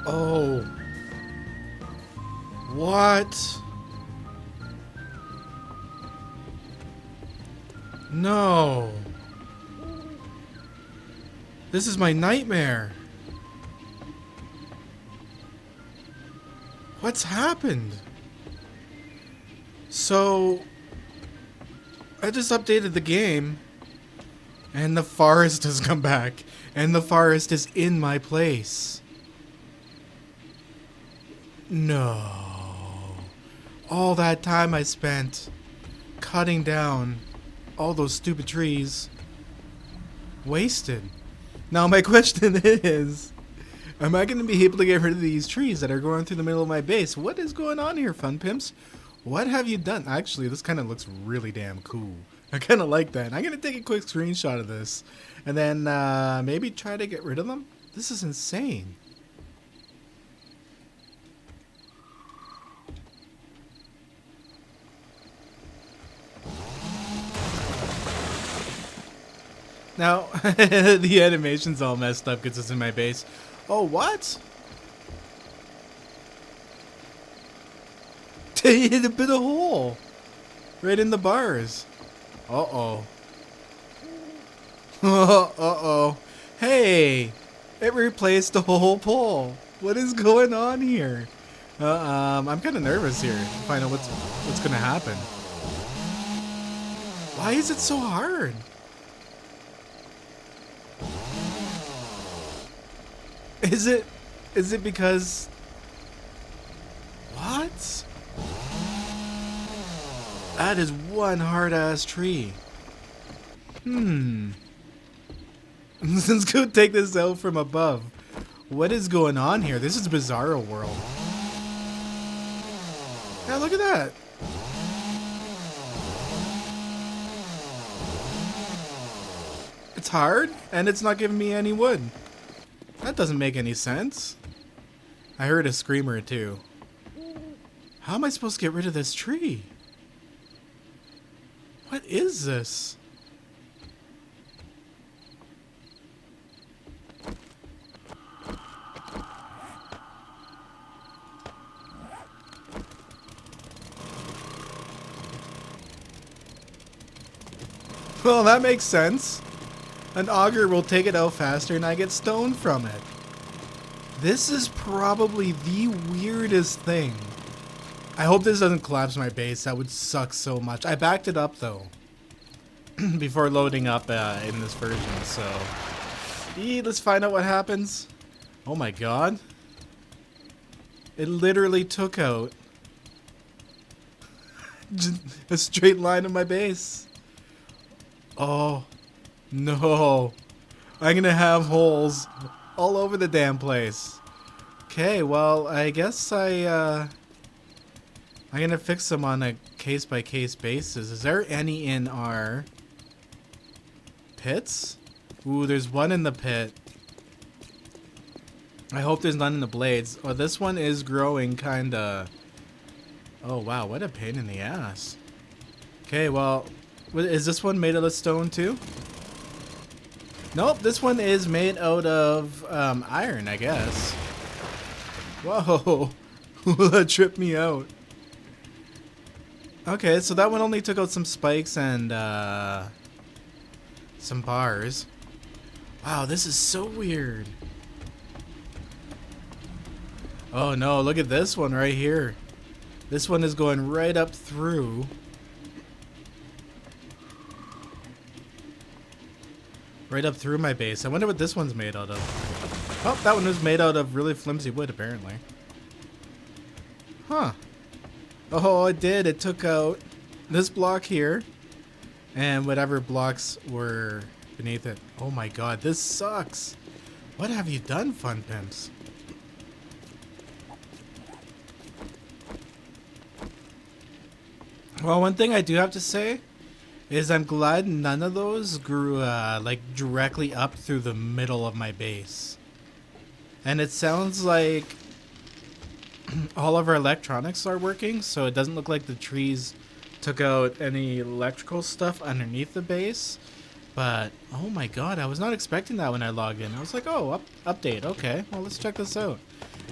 Oh. What? No. This is my nightmare. What's happened? So, I just updated the game, and the forest has come back, and the forest is in my place. No. All that time I spent cutting down all those stupid trees, wasted. Now my question is, am I going to be able to get rid of these trees that are growing through the middle of my base? What is going on here, fun pimps? What have you done? Actually, this kind of looks really damn cool. I kind of like that. I'm going to take a quick screenshot of this and then maybe try to get rid of them. This is insane. Now, the animation's all messed up because it's in my base. Oh, what? They hit a bit of hole. Right in the bars. Uh-oh. Uh-oh. Hey! It replaced the whole pole. What is going on here? I'm kind of nervous here to find out what's going to happen. Why is it so hard? Is it because... What? That is one hard-ass tree. Let's go take this out from above. What is going on here? This is Bizarro World. Yeah, look at that. It's hard, and it's not giving me any wood. That doesn't make any sense. I heard a screamer too. How am I supposed to get rid of this tree? What is this? Well, that makes sense. An auger will take it out faster and I get stone from it. This is probably the weirdest thing. I hope this doesn't collapse my base. That would suck so much. I backed it up though before loading up in this version. So let's find out what happens. Oh my god. It literally took out a straight line of my base. Oh. No, I'm gonna have holes all over the damn place. Okay, well, I guess I'm gonna fix them on a case-by-case basis. Is there any in our pits? Ooh, there's one in the pit. I hope there's none in the blades. Oh, this one is growing kinda... Oh, wow, what a pain in the ass. Okay, well, is this one made out of stone too? Nope, this one is made out of iron, I guess. Whoa, that tripped me out. Okay, so that one only took out some spikes and some bars. Wow, this is so weird. Oh no, look at this one right here. This one is going right up through. Right up through my base. I wonder what this one's made out of. Oh, that one was made out of really flimsy wood, apparently. Huh. Oh, it did. It took out this block here and whatever blocks were beneath it. Oh my god, this sucks. What have you done, fun pimps? Well, one thing I do have to say is I'm glad none of those grew like directly up through the middle of my base. And it sounds like all of our electronics are working, so it doesn't look like the trees took out any electrical stuff underneath the base. But oh my god, I was not expecting that when I logged in. I was like, oh, update, okay, well, let's check this out.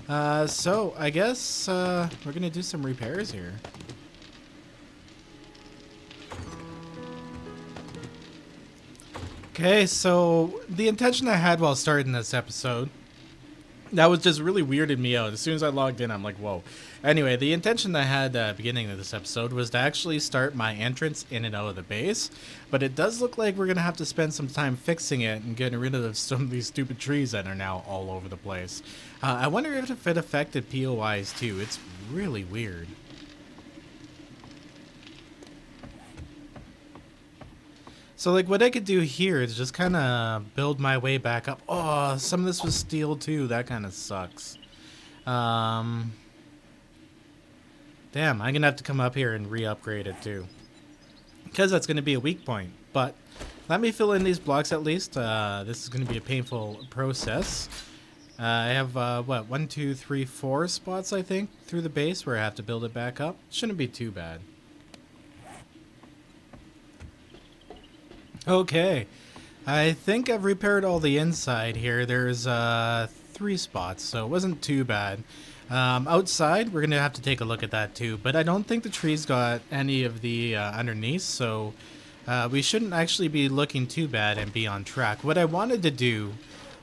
So I guess we're gonna do some repairs here. Okay, so the intention I had while starting this episode, that was just really weirded me out. As soon as I logged in, I'm like, whoa. Anyway, the intention I had at the beginning of this episode was to actually start my entrance in and out of the base, but it does look like we're going to have to spend some time fixing it and getting rid of some of these stupid trees that are now all over the place. I wonder if it affected POIs too. It's really weird. So like what I could do here is just kind of build my way back up. Oh, some of this was steel too. That kind of sucks. Damn, I'm going to have to come up here and re-upgrade it too. Because that's going to be a weak point. But let me fill in these blocks at least. This is going to be a painful process. I have, what, 1, 2, 3, 4 spots, I think, through the base where I have to build it back up. Shouldn't be too bad. Okay, I think I've repaired all the inside here. There's 3 spots, so it wasn't too bad. Outside, we're going to have to take a look at that too, but I don't think the trees got any of the underneath, so we shouldn't actually be looking too bad and be on track. What I wanted to do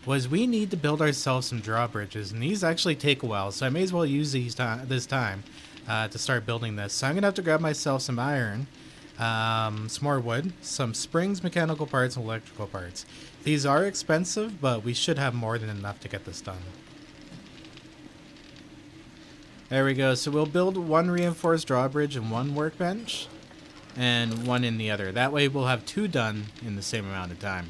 was we need to build ourselves some drawbridges, and these actually take a while, so I may as well use these this time to start building this. So I'm going to have to grab myself some iron. Some more wood, some springs, mechanical parts, and electrical parts. These are expensive, but we should have more than enough to get this done. There we go. So we'll build 1 reinforced drawbridge and 1 workbench, and 1 in the other. That way we'll have 2 done in the same amount of time.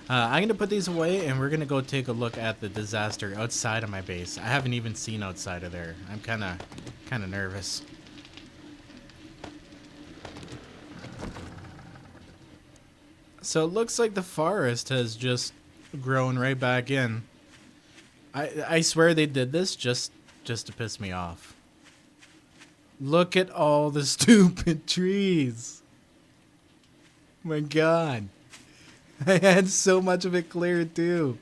I'm going to put these away, and we're going to go take a look at the disaster outside of my base. I haven't even seen outside of there. I'm kind of nervous. So it looks like the forest has just grown right back in. I swear they did this just to piss me off. Look at all the stupid trees. My God. I had so much of it cleared too.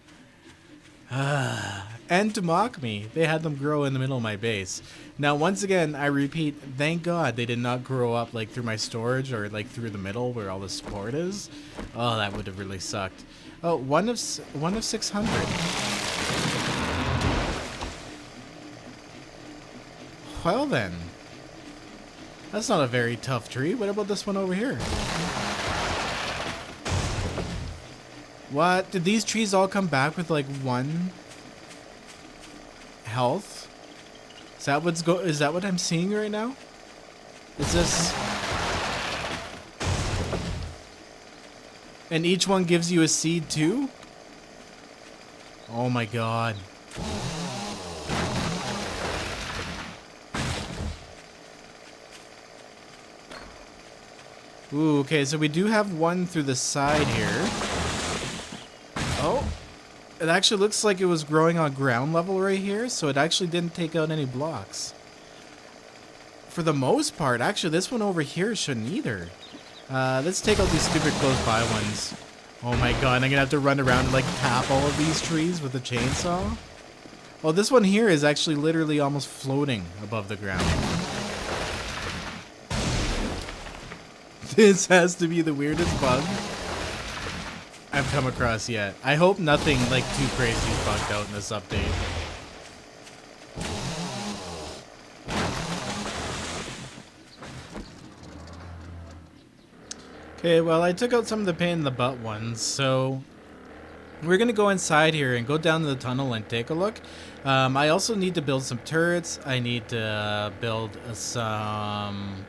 And to mock me, they had them grow in the middle of my base. Now, once again, I repeat, thank God they did not grow up like through my storage or like through the middle where all the support is. Oh, that would have really sucked. Oh, one of 600. Well then, that's not a very tough tree. What about this one over here? What? Did these trees all come back with like 1 health? Is that what I'm seeing right now? Is this? And each one gives you a seed too? Oh my God. Ooh, okay, so we do have 1 through the side here. Oh. It actually looks like it was growing on ground level right here, so it actually didn't take out any blocks. For the most part, actually, this one over here shouldn't either. Let's take out these stupid close by ones. Oh my God, I'm gonna have to run around and like tap all of these trees with a chainsaw. Well, this one here is actually literally almost floating above the ground. This has to be the weirdest bug I've come across yet. I hope nothing like too crazy is bugged out in this update. Okay, well, I took out some of the pain in the butt ones, so we're gonna go inside here and go down to the tunnel and take a look. I also need to build some turrets. I need to build some...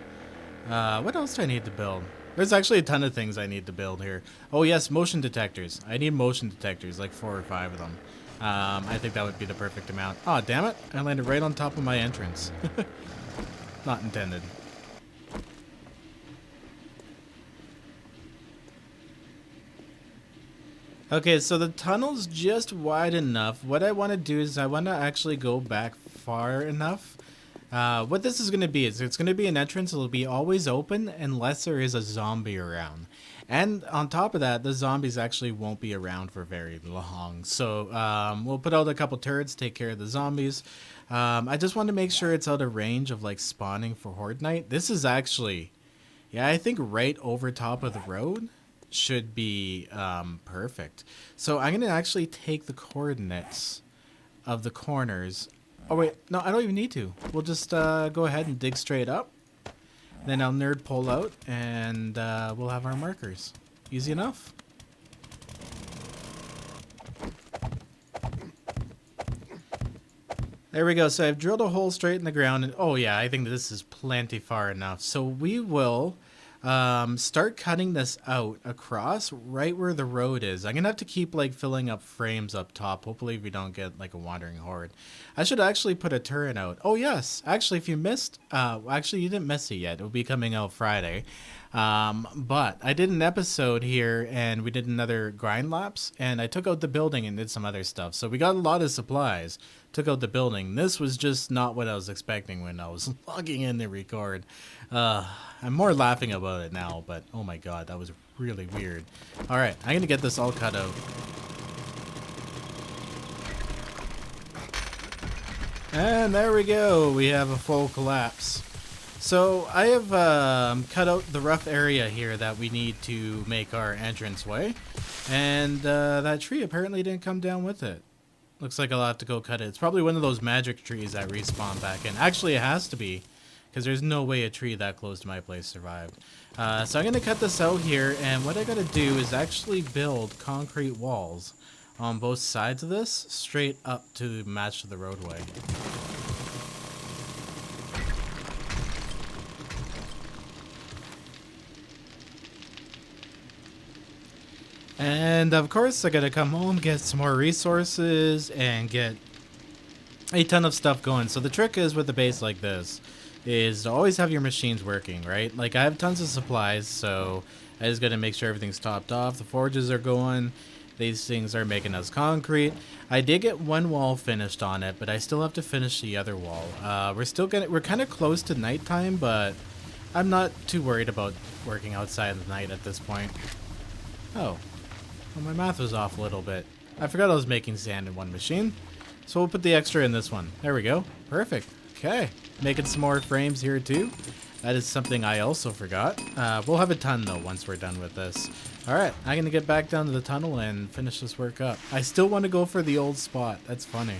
what else do I need to build? There's actually a ton of things I need to build here. Oh yes, motion detectors. I need motion detectors, like 4 or 5 of them. I think that would be the perfect amount. Oh, damn it. I landed right on top of my entrance. Not intended. Okay, so the tunnel's just wide enough. What I want to do is I want to actually go back far enough. What this is going to be is it's going to be an entrance. It'll be always open unless there is a zombie around. And on top of that, the zombies actually won't be around for very long. So we'll put out a couple turrets, take care of the zombies. I just want to make sure it's out of range of like spawning for Horde Night. This is actually, yeah, I think right over top of the road should be perfect. So I'm going to actually take the coordinates of the corners. Oh wait, no, I don't even need to. We'll just go ahead and dig straight up. Then I'll nerd pull out and we'll have our markers. Easy enough. There we go. So I've drilled a hole straight in the ground. And oh yeah, I think this is plenty far enough. So we will start cutting this out across right where the road is. I'm gonna have to keep like filling up frames up top. Hopefully we don't get like a wandering horde. I should actually put a turret out. Oh yes, actually if you missed, actually you didn't miss it yet. It'll be coming out Friday. But I did an episode here and we did another grind lapse and I took out the building and did some other stuff. So we got a lot of supplies, took out the building. This was just not what I was expecting when I was logging in to record. I'm more laughing about it now, but oh my god, that was really weird. Alright, I'm gonna get this all cut out. And there we go, we have a full collapse. So I have cut out the rough area here that we need to make our entrance way. And that tree apparently didn't come down with it. Looks like I'll have to go cut it. It's probably one of those magic trees that respawn back in. Actually, it has to be, because there's no way a tree that close to my place survived. So I'm going to cut this out here, and what I got to do is actually build concrete walls on both sides of this, straight up to match the roadway. And of course I gotta come home, get some more resources, and get a ton of stuff going. So the trick is with a base like this, is to always have your machines working, right? Like I have tons of supplies, so I just gotta make sure everything's topped off. The forges are going, these things are making us concrete. I did get one wall finished on it, but I still have to finish the other wall. We're kind of close to nighttime, but I'm not too worried about working outside in the night at this point. Oh. Well, my math was off a little bit. I forgot I was making sand in one machine. So we'll put the extra in this one. There we go. Perfect. Okay. Making some more frames here too. That is something I also forgot. We'll have a ton though once we're done with this. Alright, I'm going to get back down to the tunnel and finish this work up. I still want to go for the old spot. That's funny.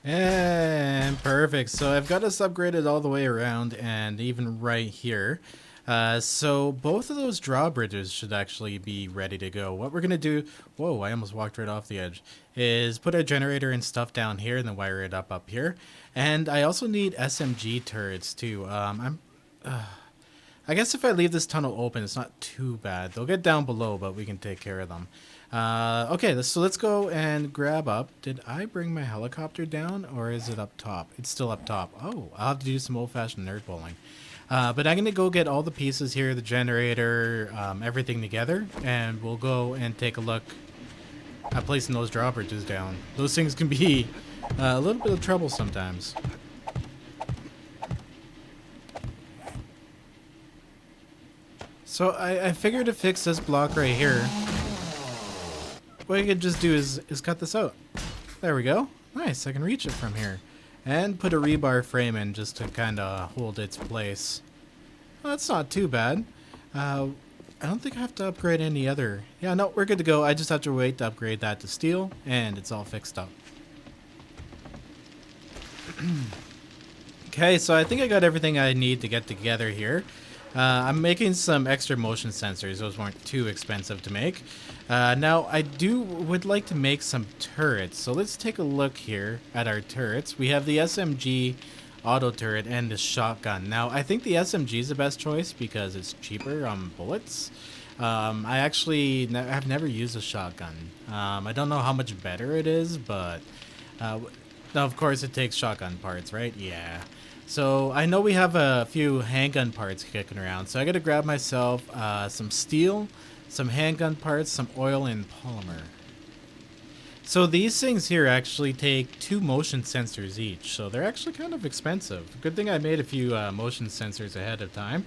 And perfect. So I've got us upgraded all the way around and even right here. So both of those drawbridges should actually be ready to go. What we're going to do, whoa, I almost walked right off the edge, is put a generator and stuff down here and then wire it up here. And I also need SMG turrets too. I guess if I leave this tunnel open, it's not too bad. They'll get down below, but we can take care of them. Okay, so let's go and grab up. Did I bring my helicopter down, or is it up top? It's still up top. Oh, I'll have to do some old-fashioned nerd bowling. But I'm going to go get all the pieces here, the generator, everything together, and we'll go and take a look at placing those drawbridges down. Those things can be a little bit of trouble sometimes. So I figured to fix this block right here, what I could just do is cut this out. There we go. Nice, I can reach it from here. And put a rebar frame in just to kind of hold its place. Well, that's not too bad. I don't think I have to upgrade any other. Yeah, no, we're good to go. I just have to wait to upgrade that to steel, and it's all fixed up. Okay, so I think I got everything I need to get together here. I'm making some extra motion sensors. Those weren't too expensive to make. Now, I would like to make some turrets. So let's take a look here at our turrets. We have the Smg Auto Turret and the shotgun. Now, I think the SMG is the best choice because it's cheaper on bullets. I actually have never used a shotgun. I don't know how much better it is, but now, of course, it takes shotgun parts, right? Yeah. So I know we have a few handgun parts kicking around, so I gotta grab myself some steel, some handgun parts, some oil, and polymer. So these things here actually take 2 motion sensors each, so they're actually kind of expensive. Good thing I made a few motion sensors ahead of time.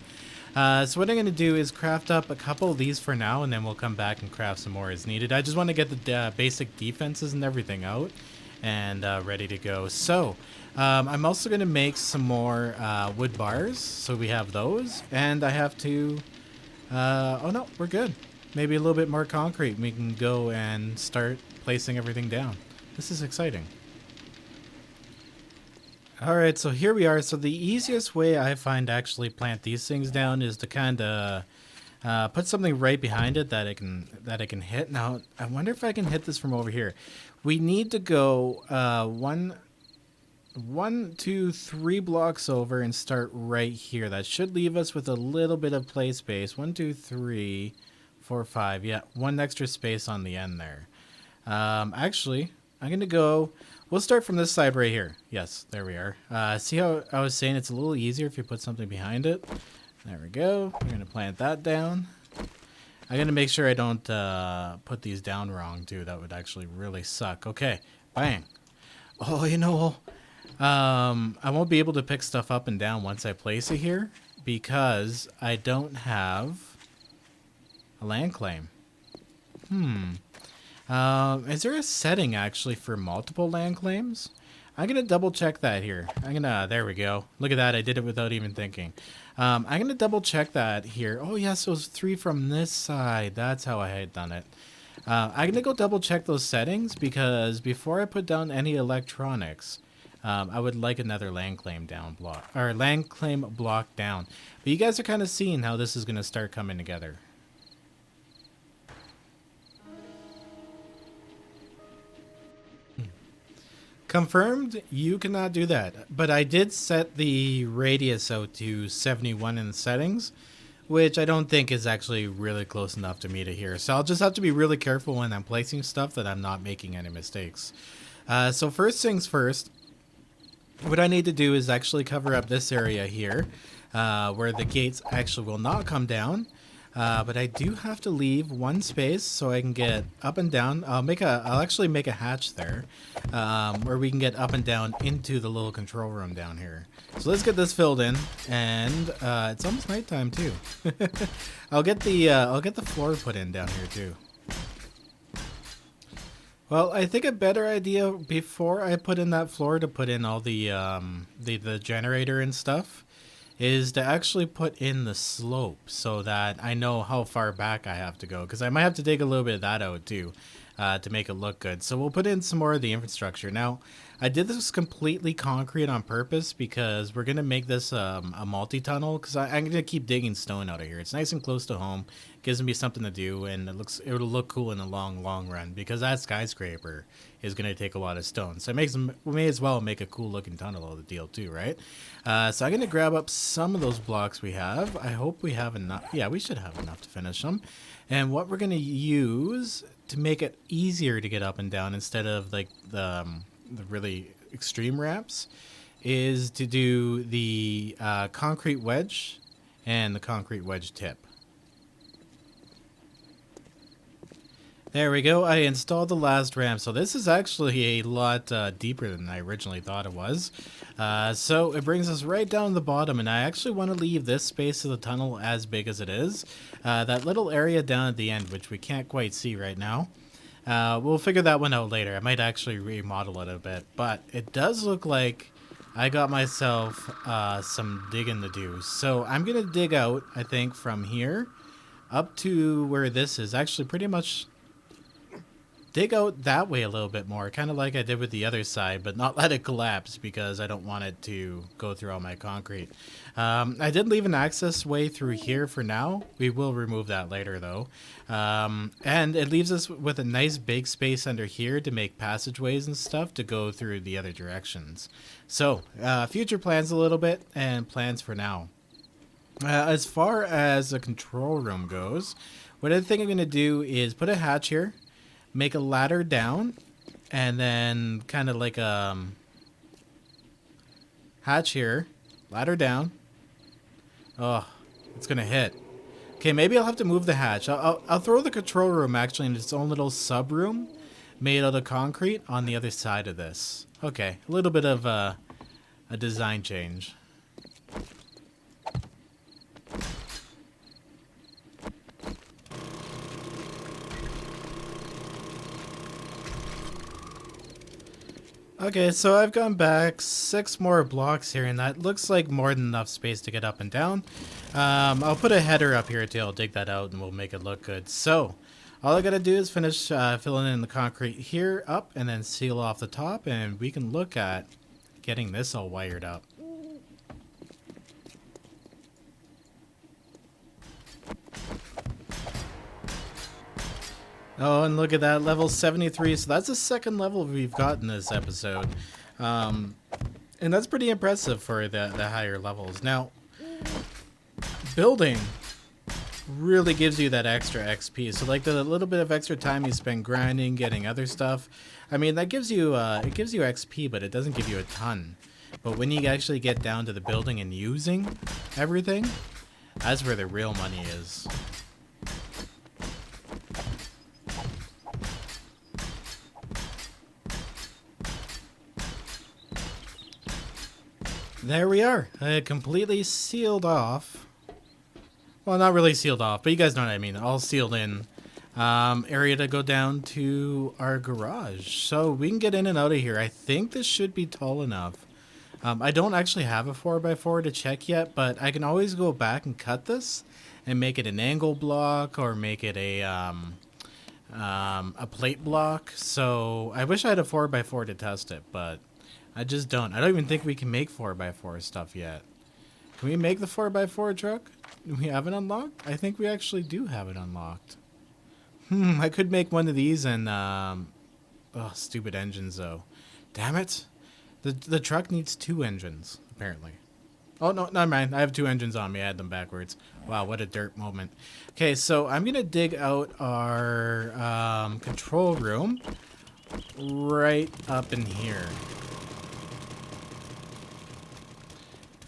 So what I'm going to do is craft up a couple of these for now, and then we'll come back and craft some more as needed. I just want to get the basic defenses and everything out and ready to go. So I'm also going to make some more wood bars, so we have those. And I have to... oh no, we're good. Maybe a little bit more concrete. We can go and start placing everything down. This is exciting. Alright, so here we are. So the easiest way I find to actually plant these things down is to kind of put something right behind it that I can hit. Now, I wonder if I can hit this from over here. We need to go 1, 2, 3 blocks over and start right here. That should leave us with a little bit of play space. 1, 2, 3, 4, 5. Yeah, 1 extra space on the end there. Actually, I'm going to go... We'll start from this side right here. Yes, there we are. See how I was saying it's a little easier if you put something behind it? There we go. We're going to plant that down. I'm going to make sure I don't put these down wrong, too. That would actually really suck. Okay, bang. Oh, you know, I won't be able to pick stuff up and down once I place it here because I don't have a land claim. Is there a setting actually for multiple land claims? I'm going to double check that here. There we go. Look at that. I did it without even thinking. I'm going to double check that here. Oh yes, so it's 3 from this side. That's how I had done it. I'm going to go double check those settings because before I put down any electronics, I would like another land claim down block, or land claim block down. But you guys are kind of seeing how this is going to start coming together. Confirmed, you cannot do that. But I did set the radius out to 71 in the settings, which I don't think is actually really close enough to meet it here. So I'll just have to be really careful when I'm placing stuff that I'm not making any mistakes. So first things first, what I need to do is actually cover up this area here, where the gates actually will not come down. But I do have to leave 1 space so I can get up and down. I'll actually make a hatch there, where we can get up and down into the little control room down here. So let's get this filled in, and it's almost nighttime too. I'll get the floor put in down here too. Well, I think a better idea before I put in that floor to put in all the generator and stuff is to actually put in the slope so that I know how far back I have to go, because I might have to take a little bit of that out too to make it look good. So we'll put in some more of the infrastructure. Now, I did this completely concrete on purpose because we're going to make this a multi-tunnel, because I'm going to keep digging stone out of here. It's nice and close to home, gives me something to do, and it'll look cool in the long run, because that skyscraper is going to take a lot of stone. So we may as well make a cool looking tunnel of the deal too, right? So I'm going to grab up some of those blocks we have. I hope we have enough. Yeah, we should have enough to finish them. And what we're going to use to make it easier to get up and down instead of like the really extreme ramps is to do the concrete wedge and the concrete wedge tip. There we go. I installed the last ramp. So this is actually a lot deeper than I originally thought it was. So it brings us right down to the bottom, and I actually want to leave this space of the tunnel as big as it is. That little area down at the end, which we can't quite see right now. We'll figure that one out later. I might actually remodel it a bit, but it does look like I got myself some digging to do. So I'm going to dig out, I think, from here up to where this is. Actually, pretty much dig out that way a little bit more, kind of like I did with the other side, but not let it collapse because I don't want it to go through all my concrete. I did leave an access way through here for now. We will remove that later though. And it leaves us with a nice big space under here to make passageways and stuff to go through the other directions. So future plans a little bit, and plans for now. As far as the control room goes, what I think I'm going to do is put a hatch here, make a ladder down, and then kind of like a hatch here, ladder down. Oh, it's gonna hit. Okay, maybe I'll have to move the hatch. I'll throw the control room actually in its own little sub room, made out of concrete on the other side of this. Okay, a little bit of a design change. Okay, so I've gone back 6 more blocks here, and that looks like more than enough space to get up and down. I'll put a header up here too. I'll dig that out and we'll make it look good. So all I gotta do is finish filling in the concrete here up and then seal off the top, and we can look at getting this all wired up. Oh, and look at that, level 73. So that's the second level we've gotten this episode. And that's pretty impressive for the higher levels. Now, building really gives you that extra XP. So like the little bit of extra time you spend grinding, getting other stuff, I mean, that gives you, it gives you XP, but it doesn't give you a ton. But when you actually get down to the building and using everything, that's where the real money is. There we are, completely sealed off. Well, not really sealed off, but you guys know what I mean. All sealed in. Area to go down to our garage. So we can get in and out of here. I think this should be tall enough. I don't actually have a 4x4 to check yet, but I can always go back and cut this and make it an angle block or make it a plate block. So I wish I had a 4x4 to test it, but I just don't. I don't even think we can make 4x4 stuff yet. Can we make the 4x4 truck? Do we have it unlocked? I think we actually do have it unlocked. I could make one of these and, oh, stupid engines though. Damn it. The truck needs 2 engines, apparently. Oh, no, never mind. I have 2 engines on me. I had them backwards. Wow, what a dirt moment. Okay, so I'm going to dig out our control room right up in here.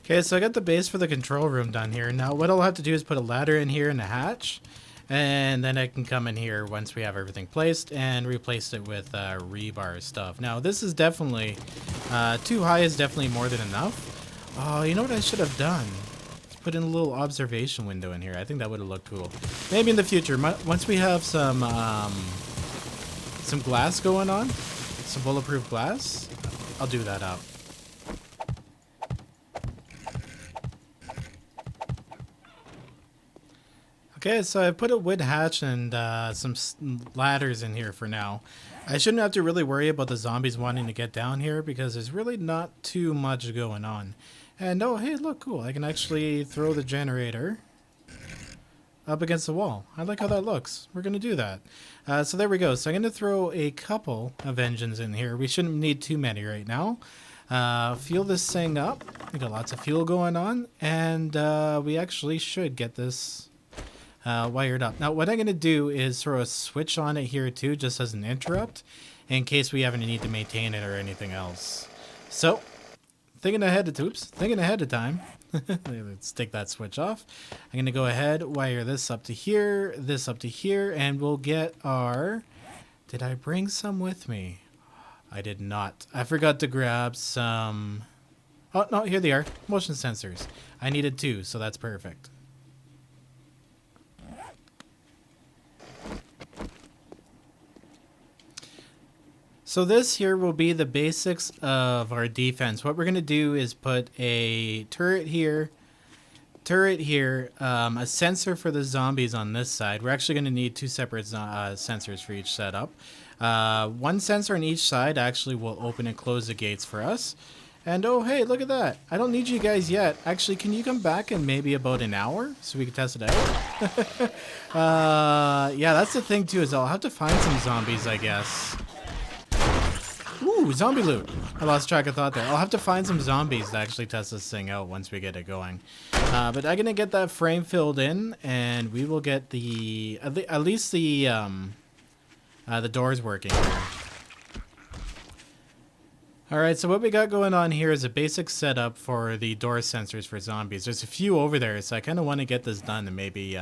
Okay, so I got the base for the control room done here. Now what I'll have to do is put a ladder in here and a hatch, and then I can come in here once we have everything placed and replace it with rebar stuff. Now this is definitely, too high is definitely more than enough. Oh, you know what I should have done? Let's put in a little observation window in here. I think that would have looked cool. Maybe in the future, once we have some glass going on, some bulletproof glass, I'll do that up. Okay, so I put a wood hatch and some ladders in here for now. I shouldn't have to really worry about the zombies wanting to get down here because there's really not too much going on. And oh, hey, look, cool. I can actually throw the generator up against the wall. I like how that looks. We're going to do that. So there we go. So I'm going to throw a couple of engines in here. We shouldn't need too many right now. Fuel this thing up. We got lots of fuel going on. And we actually should get this wired up. Now what I'm going to do is throw a switch on it here too, just as an interrupt, in case we ever need to maintain it or anything else. So, thinking ahead of time, let's take that switch off. I'm going to go ahead, wire this up to here, and we'll get our... Did I bring some with me? I did not. I forgot to grab some... Oh, no, here they are. Motion sensors. I needed 2, so that's perfect. So this here will be the basics of our defense. What we're going to do is put a turret here, a sensor for the zombies on this side. We're actually going to need 2 separate sensors for each setup. 1 sensor on each side actually will open and close the gates for us. And oh, hey, look at that. I don't need you guys yet. Actually, can you come back in maybe about an hour so we can test it out? Yeah, that's the thing too, is I'll have to find some zombies, I guess. Ooh, zombie loot. I lost track of thought there. I'll have to find some zombies to actually test this thing out once we get it going. But I'm going to get that frame filled in, and we will get the... At least the doors working here. Alright, so what we got going on here is a basic setup for the door sensors for zombies. There's a few over there, so I kind of want to get this done and maybe...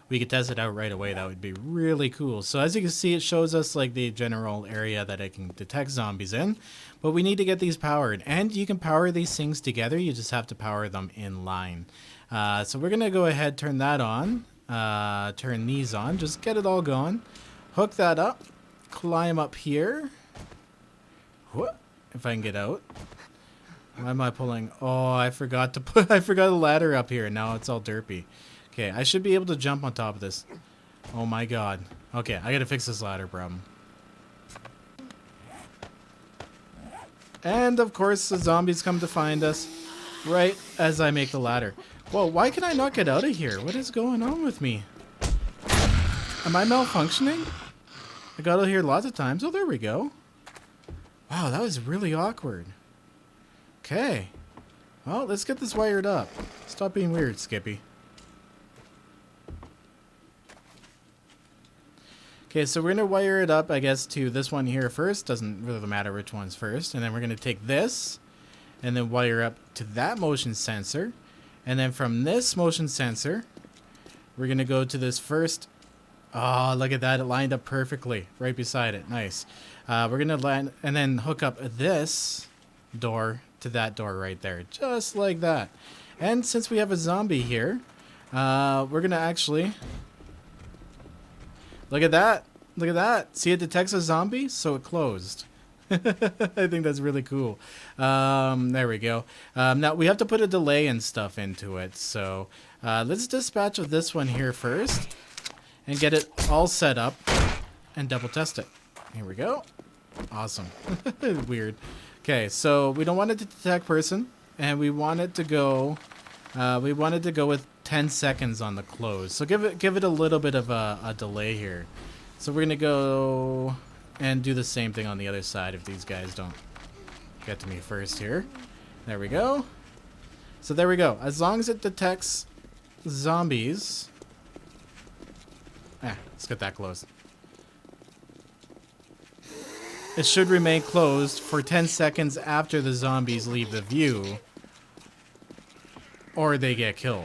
we could test it out right away, that would be really cool. So as you can see, it shows us like the general area that it can detect zombies in, but we need to get these powered, and you can power these things together. You just have to power them in line. So we're gonna go ahead, turn that on, turn these on, just get it all going, hook that up, climb up here. What? If I can get out. Why am I pulling? Oh, I forgot to put, I forgot a ladder up here. Now it's all derpy. Okay, I should be able to jump on top of this. Oh my god. Okay, I gotta fix this ladder problem. And of course, the zombies come to find us right as I make the ladder. Whoa, why can I not get out of here? What is going on with me? Am I malfunctioning? I got out here lots of times. Oh, there we go. Wow, that was really awkward. Okay. Well, let's get this wired up. Stop being weird, Skippy. Okay, so we're going to wire it up, I guess, to this one here first. Doesn't really matter which one's first. And then we're going to take this and then wire up to that motion sensor. And then from this motion sensor, we're going to go to this first. Oh, look at that. It lined up perfectly right beside it. Nice. We're going to land and then hook up this door to that door right there. Just like that. And since we have a zombie here, we're going to actually... Look at that. Look at that. See, it detects a zombie, so it closed. I think that's really cool. There we go. Now, we have to put a delay and stuff into it. So let's dispatch of this one here first and get it all set up and double test it. Here we go. Awesome. Weird. Okay, so we don't want it to detect person, and we want it to go... we wanted to go with 10 seconds on the close. So give it a little bit of a delay here. So we're going to go and do the same thing on the other side if these guys don't get to me first here. There we go. So there we go. As long as it detects zombies... let's get that closed. It should remain closed for 10 seconds after the zombies leave the view. Or they get killed.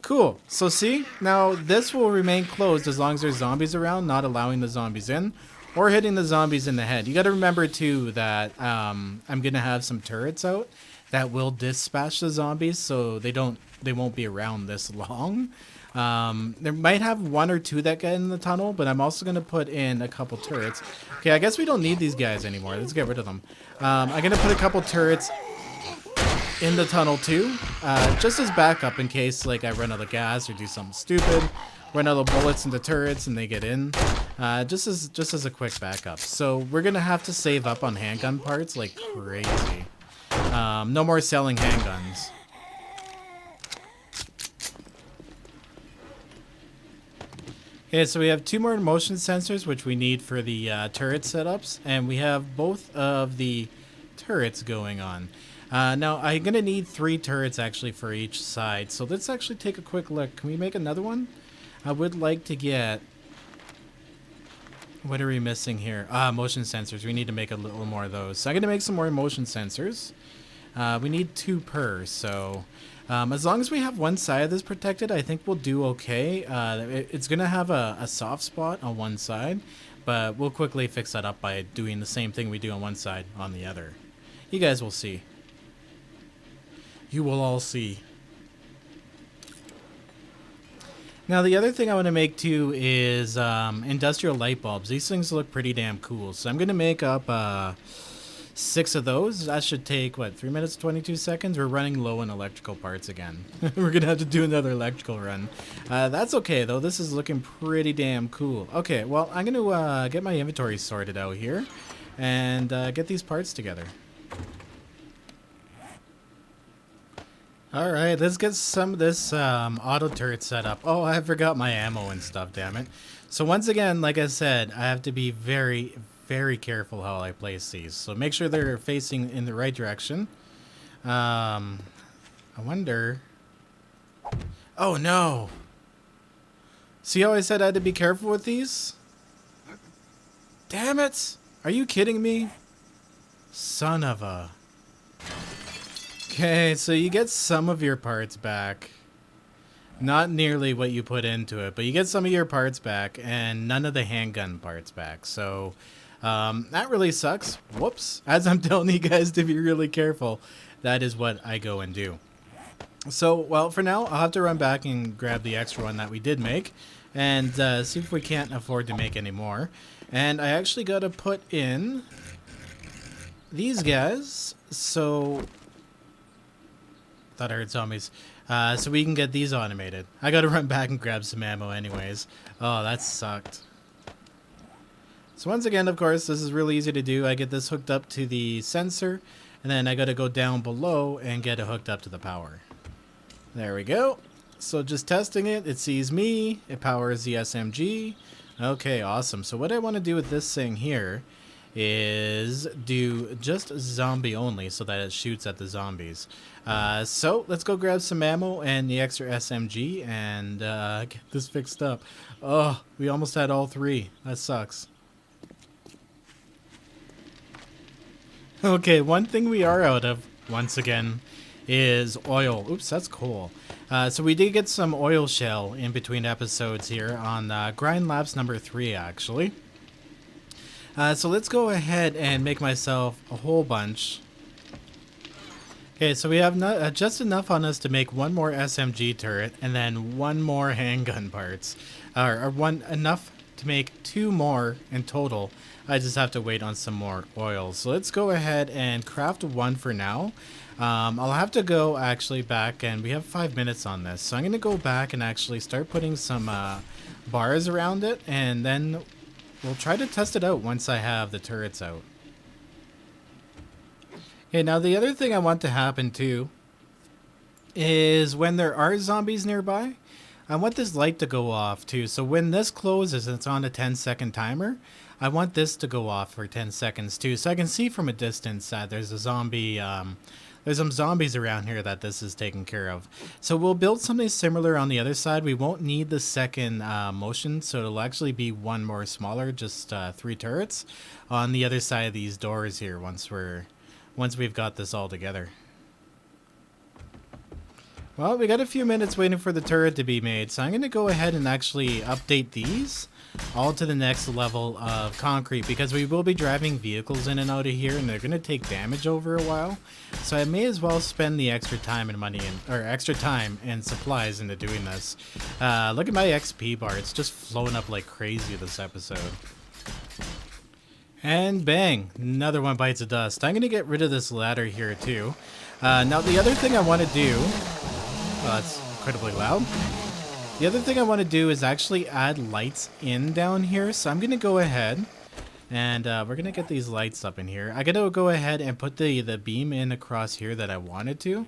Cool. So see, now this will remain closed as long as there's zombies around, not allowing the zombies in or hitting the zombies in the head. You got to remember too that I'm gonna have some turrets out that will dispatch the zombies, so they won't be around this long. There might have one or two that get in the tunnel, but I'm also going to put in a couple turrets. Okay, I guess we don't need these guys anymore. Let's get rid of them. I'm going to put a couple turrets in the tunnel too, just as backup in case like I run out of gas or do something stupid, run out of bullets into turrets and they get in, just as a quick backup. So we're going to have to save up on handgun parts like crazy. No more selling handguns. Okay, so we have 2 more motion sensors, which we need for the turret setups, and we have both of the turrets going on. Now, I'm going to need 3 turrets, actually, for each side, so let's actually take a quick look. Can we make another one? I would like to get... What are we missing here? Motion sensors. We need to make a little more of those. So I'm going to make some more motion sensors. We need 2 per, so... as long as we have one side of this protected, I think we'll do okay. It's going to have a soft spot on one side, but we'll quickly fix that up by doing the same thing we do on one side on the other. You guys will see. You will all see. Now, the other thing I want to make, too, is industrial light bulbs. These things look pretty damn cool, so I'm going to make up... 6 of those. That should take, what, 3 minutes, 22 seconds? We're running low on electrical parts again. We're going to have to do another electrical run. That's okay, though. This is looking pretty damn cool. Okay, well, I'm going to get my inventory sorted out here and get these parts together. Alright, let's get some of this auto turret set up. Oh, I forgot my ammo and stuff, damn it. So once again, like I said, I have to be very, very careful how I place these. So make sure they're facing in the right direction. I wonder... Oh, no! See how I said I had to be careful with these? Damn it! Are you kidding me? Son of a... Okay, so you get some of your parts back. Not nearly what you put into it, but you get some of your parts back and none of the handgun parts back. So that really sucks. Whoops. As I'm telling you guys to be really careful, that is what I go and do. So, well, for now, I'll have to run back and grab the extra one that we did make and see if we can't afford to make any more. And I actually got to put in these guys. So... Thought I heard zombies. So we can get these automated. I gotta run back and grab some ammo anyways. Oh, that sucked. So once again, of course, this is really easy to do. I get this hooked up to the sensor, and then I gotta go down below and get it hooked up to the power. There we go. So just testing it. It sees me. It powers the SMG. Okay, awesome. So what I want to do with this thing here is do just zombie only so that it shoots at the zombies. So let's go grab some ammo and the extra SMG and get this fixed up. Oh, we almost had all three. That sucks. Okay, one thing we are out of, once again, is oil. Oops, that's cool. So we did get some oil shell in between episodes here on grind laps number 3, actually. So let's go ahead and make myself a whole bunch. Okay, so we have just enough on us to make one more SMG turret and then one more handgun parts. Or enough to make 2 more in total. I just have to wait on some more oil. So let's go ahead and craft 1 for now. I'll have to go actually back, and we have 5 minutes on this. So I'm going to go back and actually start putting some bars around it, and then we'll try to test it out once I have the turrets out. Okay, now the other thing I want to happen too is when there are zombies nearby, I want this light to go off too. So when this closes and it's on a 10-second timer, I want this to go off for 10 seconds too. So I can see from a distance that there's a zombie, there's some zombies around here that this is taken care of. So we'll build something similar on the other side. We won't need the second motion, so it'll actually be one more smaller, just 3 turrets on the other side of these doors here once we've got this all together. Well, we got a few minutes waiting for the turret to be made, so I'm going to go ahead and actually update these all to the next level of concrete, because we will be driving vehicles in and out of here and they're going to take damage over a while. So I may as well spend the extra time and money or extra time and supplies into doing this. Look at my XP bar. It's just flowing up like crazy this episode. And bang, another one bites the dust. I'm going to get rid of this ladder here too. Now the other thing I want to do, it's incredibly loud. The other thing I want to do is actually add lights in down here. So I'm going to go ahead and we're going to get these lights up in here. I got to go ahead and put the beam in across here that I wanted to.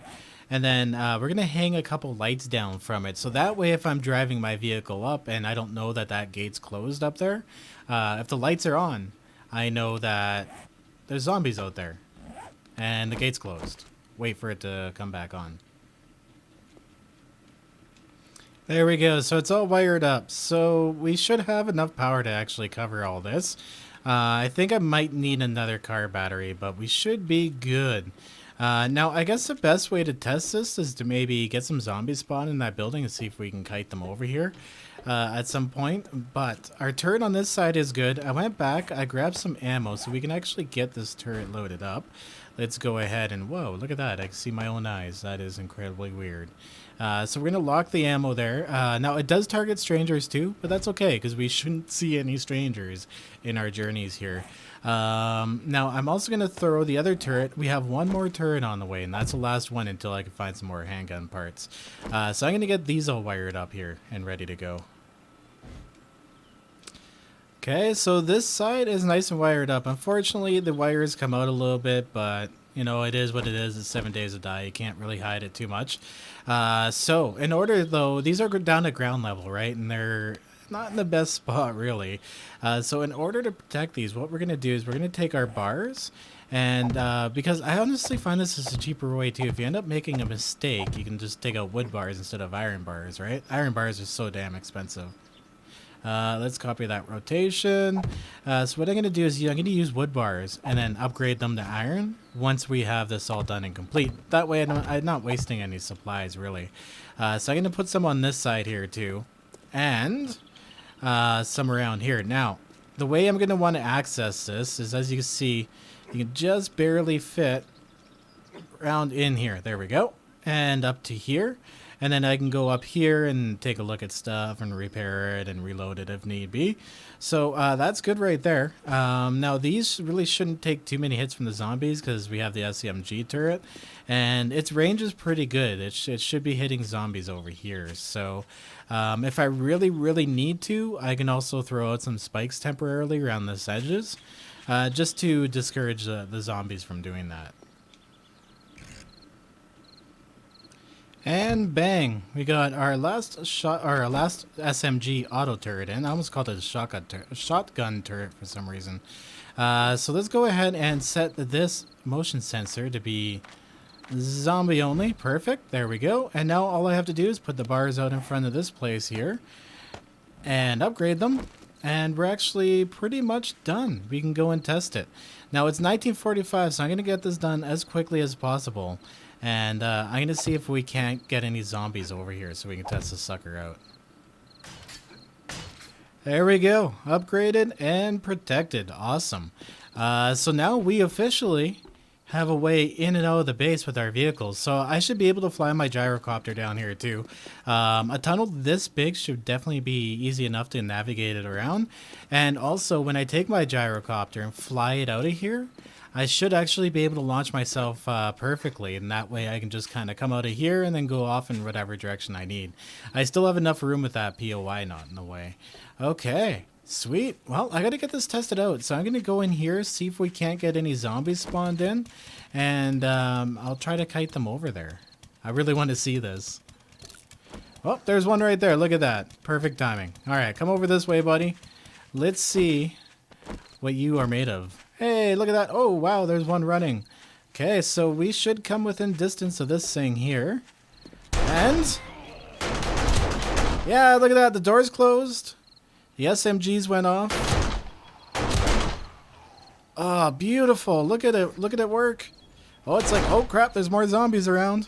And then we're going to hang a couple lights down from it. So that way if I'm driving my vehicle up and I don't know that that gate's closed up there, if the lights are on, I know that there's zombies out there and the gate's closed. Wait for it to come back on. There we go. So it's all wired up. So we should have enough power to actually cover all this. I think I might need another car battery, but we should be good. Now, I guess the best way to test this is to maybe get some zombies spawn in that building and see if we can kite them over here at some point. But our turret on this side is good. I went back, I grabbed some ammo so we can actually get this turret loaded up. Let's go ahead and, whoa, look at that. I can see my own eyes. That is incredibly weird. So we're going to lock the ammo there. Now, it does target strangers too, but that's okay because we shouldn't see any strangers in our journeys here. Now, I'm also going to throw the other turret. We have one more turret on the way, and that's the last one until I can find some more handgun parts. So I'm going to get these all wired up here and ready to go. Okay, so this side is nice and wired up. Unfortunately, the wires come out a little bit, but you know, it is what it is. It's 7 days to die. You can't really hide it too much. So in order, though, these are down to ground level, right? And they're not in the best spot, really. So in order to protect these, what we're going to do is we're going to take our bars. And because I honestly find this is a cheaper way, too. If you end up making a mistake, you can just take out wood bars instead of iron bars, right? Iron bars are so damn expensive. Let's copy that rotation. So what I'm going to do is I'm going to use wood bars and then upgrade them to iron once we have this all done and complete. That way I'm not wasting any supplies, really. So I'm going to put some on this side here, too. And some around here. Now, the way I'm going to want to access this is, as you can see, you can just barely fit around in here. There we go. And up to here. And then I can go up here and take a look at stuff and repair it and reload it if need be. So that's good right there. Now, these really shouldn't take too many hits from the zombies because we have the Smg turret. And its range is pretty good. It should be hitting zombies over here. So if I really, really need to, I can also throw out some spikes temporarily around the edges. Just to discourage the zombies from doing that. And bang, we got our last SMG auto turret in. I almost called it a shotgun turret for some reason. So let's go ahead and set this motion sensor to be zombie only. Perfect. There we go. And now all I have to do is put the bars out in front of this place here and upgrade them. And we're actually pretty much done. We can go and test it. Now it's 1945, so I'm going to get this done as quickly as possible. And I'm going to see if we can't get any zombies over here so we can test the sucker out. There we go. Upgraded and protected. Awesome. So now we officially have a way in and out of the base with our vehicles. So I should be able to fly my gyrocopter down here too. A tunnel this big should definitely be easy enough to navigate it around. And also when I take my gyrocopter and fly it out of here, I should actually be able to launch myself perfectly, and that way I can just kind of come out of here and then go off in whatever direction I need. I still have enough room with that POI not in the way. Okay, sweet. Well, I got to get this tested out, so I'm going to go in here, see if we can't get any zombies spawned in, and I'll try to kite them over there. I really want to see this. Oh, there's one right there. Look at that. Perfect timing. All right, come over this way, buddy. Let's see what you are made of. Hey, look at that. Oh, wow, there's one running. Okay, so we should come within distance of this thing here. And yeah, look at that. The door's closed. The SMGs went off. Oh, beautiful. Look at it. Look at it work. Oh, it's like, oh, crap, there's more zombies around.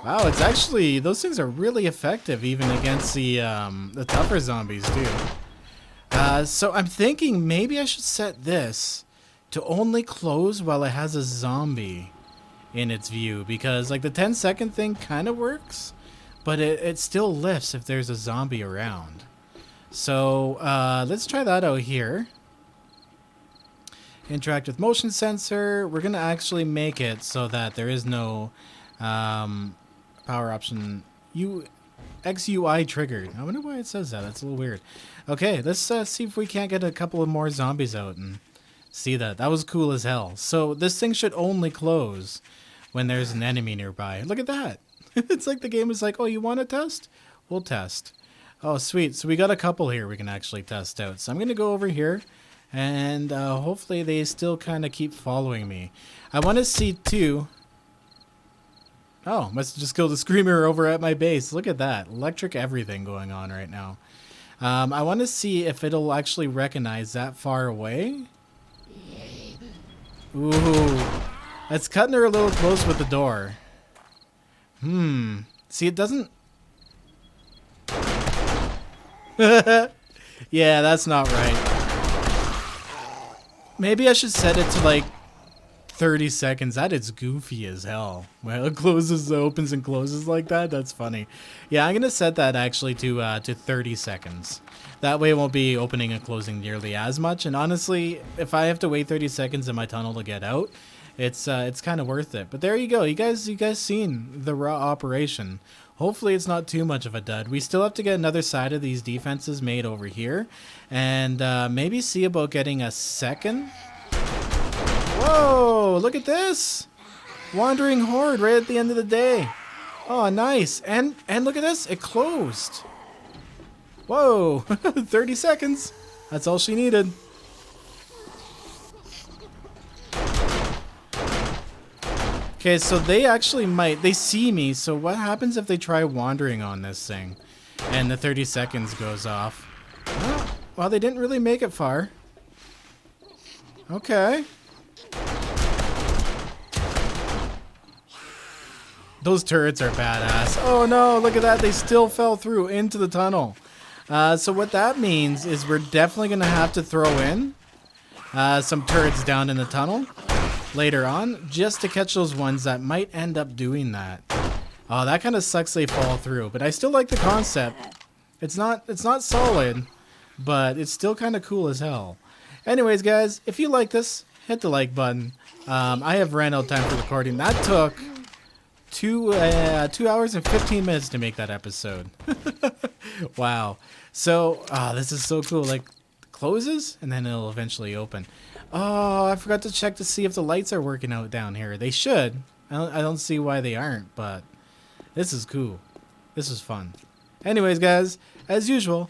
Wow, it's actually, those things are really effective even against the tougher zombies, too. So I'm thinking maybe I should set this to only close while it has a zombie in its view, because like the 10-second thing kind of works, but it still lifts if there's a zombie around. So let's try that out here. Interact with motion sensor. We're gonna actually make it so that there is no power option XUI triggered. I wonder why it says that. That's a little weird. Okay, let's see if we can't get a couple of more zombies out and see that. That was cool as hell. So this thing should only close when there's an enemy nearby. Look at that. It's like the game is like, oh, you want to test? We'll test. Oh, sweet. So we got a couple here we can actually test out. So I'm going to go over here and hopefully they still kind of keep following me. I want to see too. Oh, must just killed a screamer over at my base. Look at that. Electric everything going on right now. I want to see if it'll actually recognize that far away. Ooh. That's cutting her a little close with the door. See, it doesn't... Yeah, that's not right. Maybe I should set it to like 30 seconds. That is goofy as hell. Well, it closes, opens and closes like that. That's funny. Yeah, I'm gonna set that actually to 30 seconds. That way it won't be opening and closing nearly as much. And honestly, if I have to wait 30 seconds in my tunnel to get out, it's kind of worth it. But there you go. You guys seen the raw operation. Hopefully it's not too much of a dud. We still have to get another side of these defenses made over here, and maybe see about getting a second. Whoa, look at this. Wandering horde right at the end of the day. Oh, nice. And look at this. It closed. Whoa, 30 seconds. That's all she needed. Okay, so they actually might. They see me, so what happens if they try wandering on this thing? And the 30 seconds goes off. Well, they didn't really make it far. Okay. Those turrets are badass. Oh no, look at that. They still fell through into the tunnel. So what that means is we're definitely going to have to throw in some turrets down in the tunnel later on, just to catch those ones that might end up doing that. Oh, that kind of sucks they fall through, but I still like the concept. It's not solid, but it's still kind of cool as hell. Anyways, guys, if you like this, hit the like button. I have ran out of time for recording. That took 2 hours and 15 minutes to make that episode. Wow. So, this is so cool. Like, closes and then it'll eventually open. Oh, I forgot to check to see if the lights are working out down here. They should. I don't see why they aren't, but this is cool. This is fun. Anyways, guys, as usual,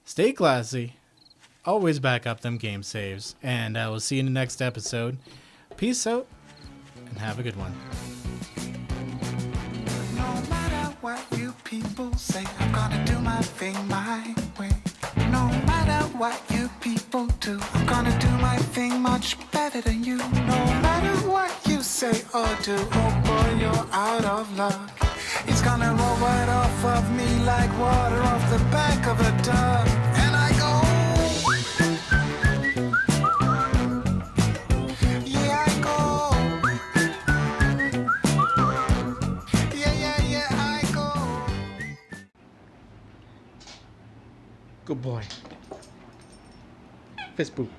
stay classy. Always back up them game saves. And I will see you in the next episode. Peace out and have a good one. No matter what you people say, I'm gonna do my thing my way. No matter what you people do, I'm gonna do my thing much better than you. No matter what you say or do, oh boy, you're out of luck. It's gonna roll right off of me like water off the back of a duck. And I go, yeah, I go. Yeah, I go. Good boy. Fist bump.